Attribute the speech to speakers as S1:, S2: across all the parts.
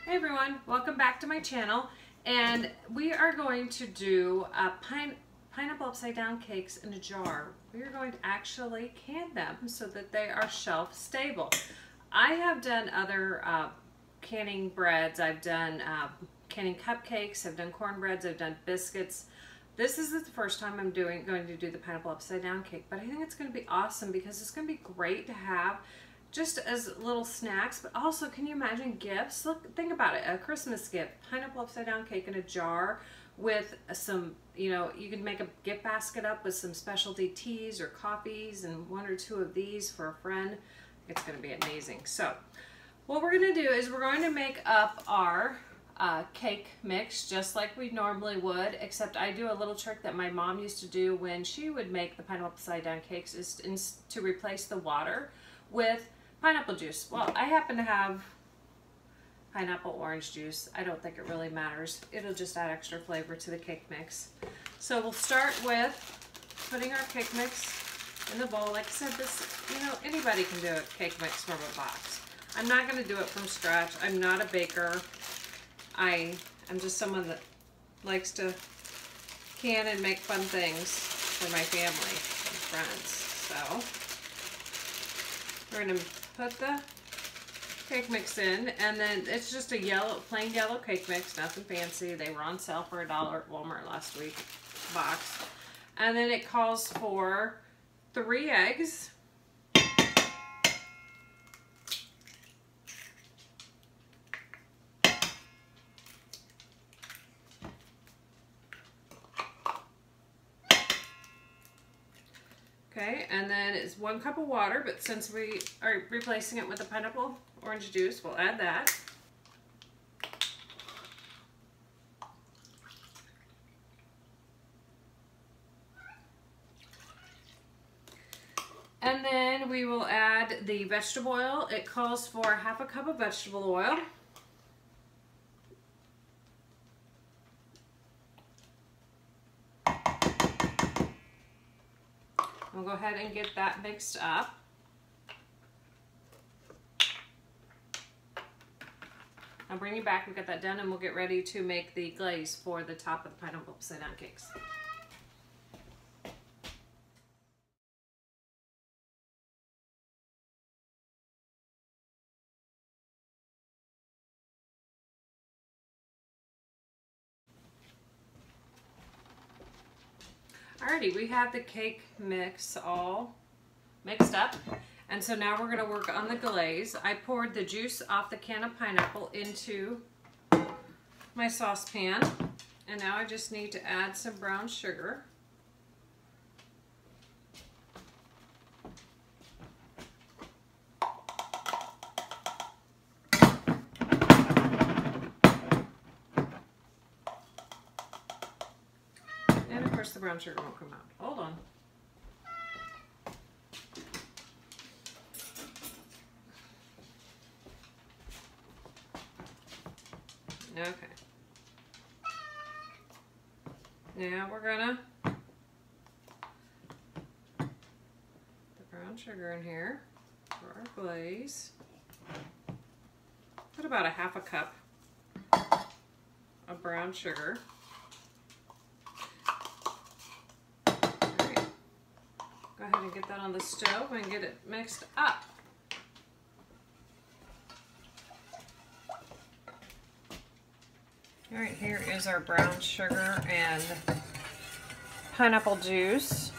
S1: Hey everyone, welcome back to my channel, and we are going to do pineapple upside down cakes in a jar. We are going to actually can them so that they are shelf stable. I have done other canning breads. I've done canning cupcakes, I've done cornbreads, I've done biscuits. This is the first time I'm going to do the pineapple upside down cake, but I think it's going to be awesome because it's going to be great to have just as little snacks, but also, can you imagine gifts? Look, think about it, a Christmas gift, pineapple upside down cake in a jar with some, you can make a gift basket up with some specialty teas or coffees and one or two of these for a friend. It's going to be amazing. So what we're going to do is we're going to make up our cake mix just like we normally would, except I do a little trick that my mom used to do when she would make the pineapple upside down cakes, is to replace the water with pineapple juice. Well, I happen to have pineapple orange juice. I don't think it really matters. It'll just add extra flavor to the cake mix. So we'll start with putting our cake mix in the bowl. Like I said, this, anybody can do a cake mix from a box. I'm not going to do it from scratch. I'm not a baker. I'm just someone that likes to can and make fun things for my family and friends. So we're going to put the cake mix in, and then it's just a plain yellow cake mix, nothing fancy. They were on sale for $1 at Walmart last week, box. And then it calls for 3 eggs. Okay, and then it's 1 cup of water, but since we are replacing it with the pineapple orange juice, we'll add that. And then we will add the vegetable oil. It calls for 1/2 cup of vegetable oil. We'll go ahead and get that mixed up. I'll bring you back and get that done, and we'll get ready to make the glaze for the top of the pineapple upside down cakes. Alrighty, we have the cake mix all mixed up, and so now we're going to work on the glaze. I poured the juice off the can of pineapple into my saucepan, and now I just need to add some brown sugar. And of course the brown sugar won't come out. Hold on. Okay. Now we're gonna put the brown sugar in here for our glaze. Put about 1/2 cup of brown sugar. Alright. Go ahead and get that on the stove and get it mixed up. All right, here is our brown sugar and pineapple juice.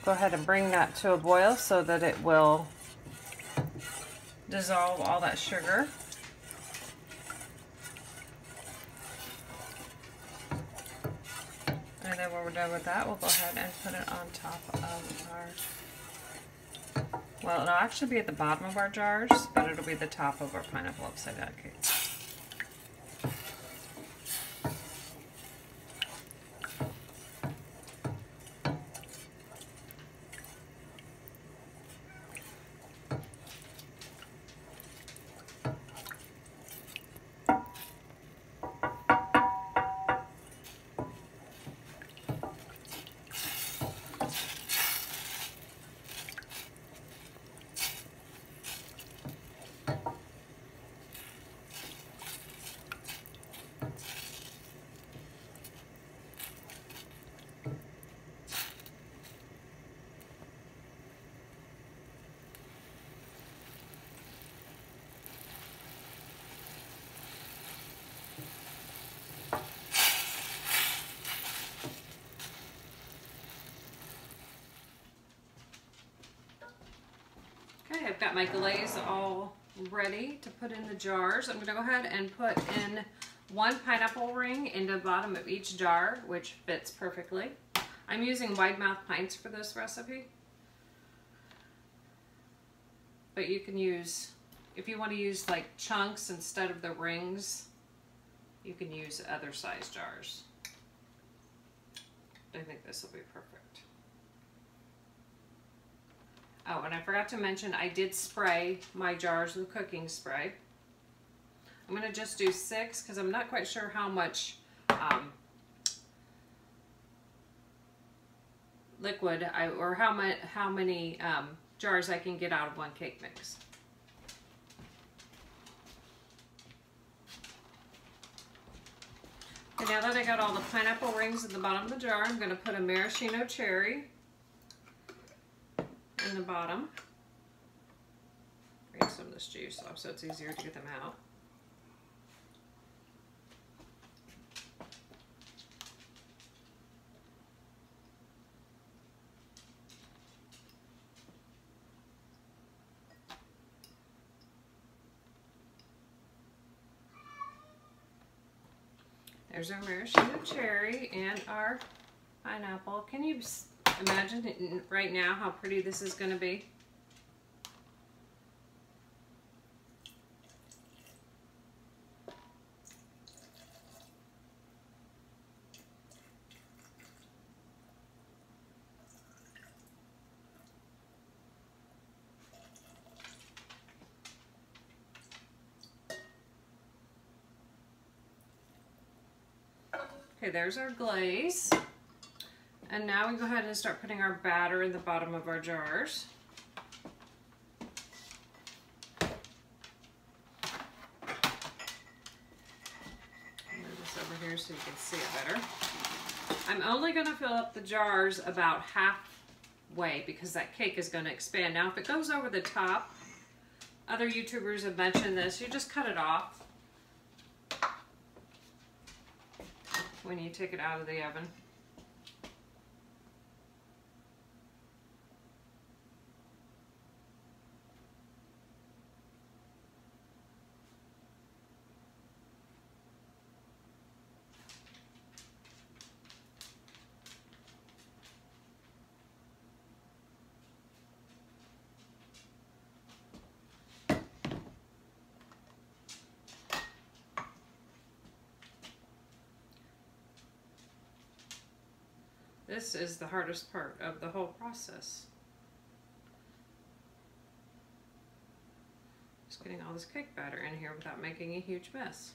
S1: Go ahead and bring that to a boil so that it will dissolve all that sugar. And then when we're done with that, we'll go ahead and put it on top of our, well, it'll actually be at the bottom of our jars, but it'll be the top of our pineapple upside down cake. got my glaze all ready to put in the jars. I'm going to go ahead and put in 1 pineapple ring into the bottom of each jar, which fits perfectly. I'm using wide mouth pints for this recipe. But you can use, if you want to use like chunks instead of the rings, you can use other size jars. I think this will be perfect. Oh, and I forgot to mention, I did spray my jars with cooking spray. I'm going to just do 6 because I'm not quite sure how much liquid or how many jars I can get out of 1 cake mix. Okay, now that I got all the pineapple rings at the bottom of the jar, I'm going to put a maraschino cherry in the bottom. Drain some of this juice off so it's easier to get them out. There's our maraschino cherry and our pineapple. Can you imagine right now how pretty this is going to be? Okay, there's our glaze. And now we go ahead and start putting our batter in the bottom of our jars. Move this over here so you can see it better. I'm only going to fill up the jars about halfway because that cake is going to expand. Now if it goes over the top, other YouTubers have mentioned this, you just cut it off when you take it out of the oven. This is the hardest part of the whole process. Just getting all this cake batter in here without making a huge mess.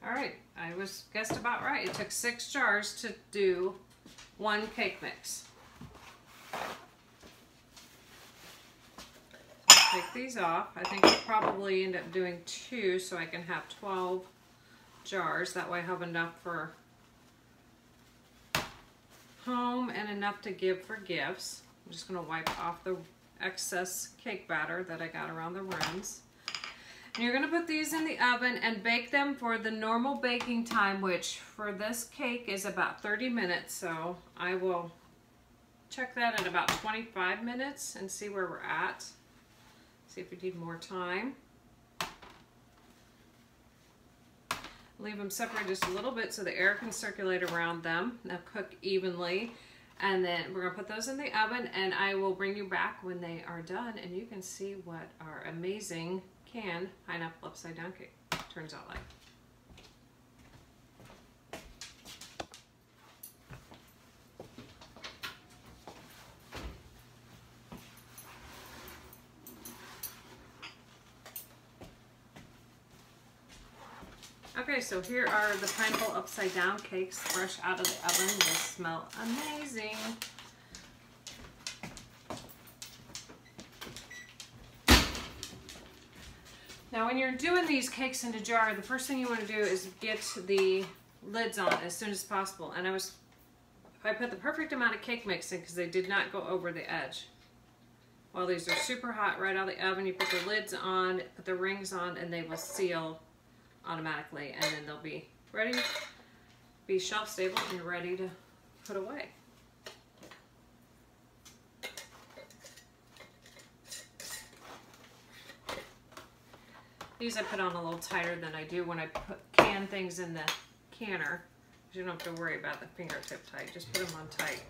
S1: All right, I was guessed about right. It took 6 jars to do 1 cake mix. Take these off. I think I'll probably end up doing 2 so I can have 12 jars. That way I have enough for home and enough to give for gifts. I'm just going to wipe off the excess cake batter that I got around the rims. And you're going to put these in the oven and bake them for the normal baking time, which for this cake is about 30 minutes. So I will check that at about 25 minutes and see where we're at. See if we need more time. Leave them separated just a little bit so the air can circulate around them. They'll cook evenly. And then we're going to put those in the oven, and I will bring you back when they are done, and you can see what our amazing canned pineapple upside down cake turns out like. Okay, so here are the pineapple upside down cakes fresh out of the oven. They smell amazing. Now when you're doing these cakes in a jar, the first thing you want to do is get the lids on as soon as possible. And I put the perfect amount of cake mix in because they did not go over the edge. While these are super hot right out of the oven, you put the lids on, put the rings on, and they will seal automatically, and then they'll be ready, be shelf stable and ready to put away. These I put on a little tighter than I do when I can things in the canner. You don't have to worry about the fingertip tight, just put them on tight.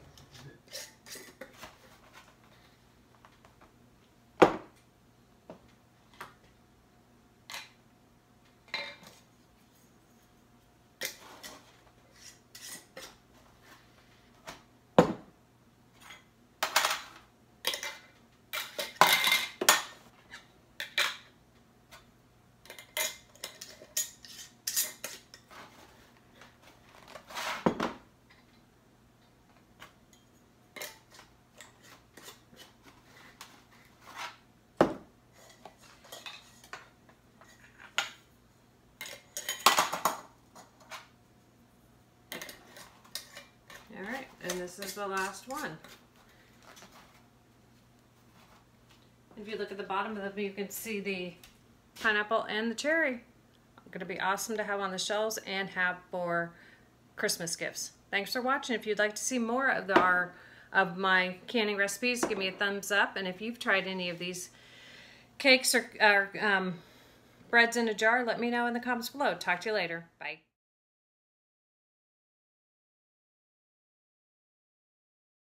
S1: Alright, and this is the last one. If you look at the bottom of them, you can see the pineapple and the cherry. Going to be awesome to have on the shelves and have for Christmas gifts. Thanks for watching. If you'd like to see more of my canning recipes, give me a thumbs up. And if you've tried any of these cakes or breads in a jar, let me know in the comments below. Talk to you later. Bye.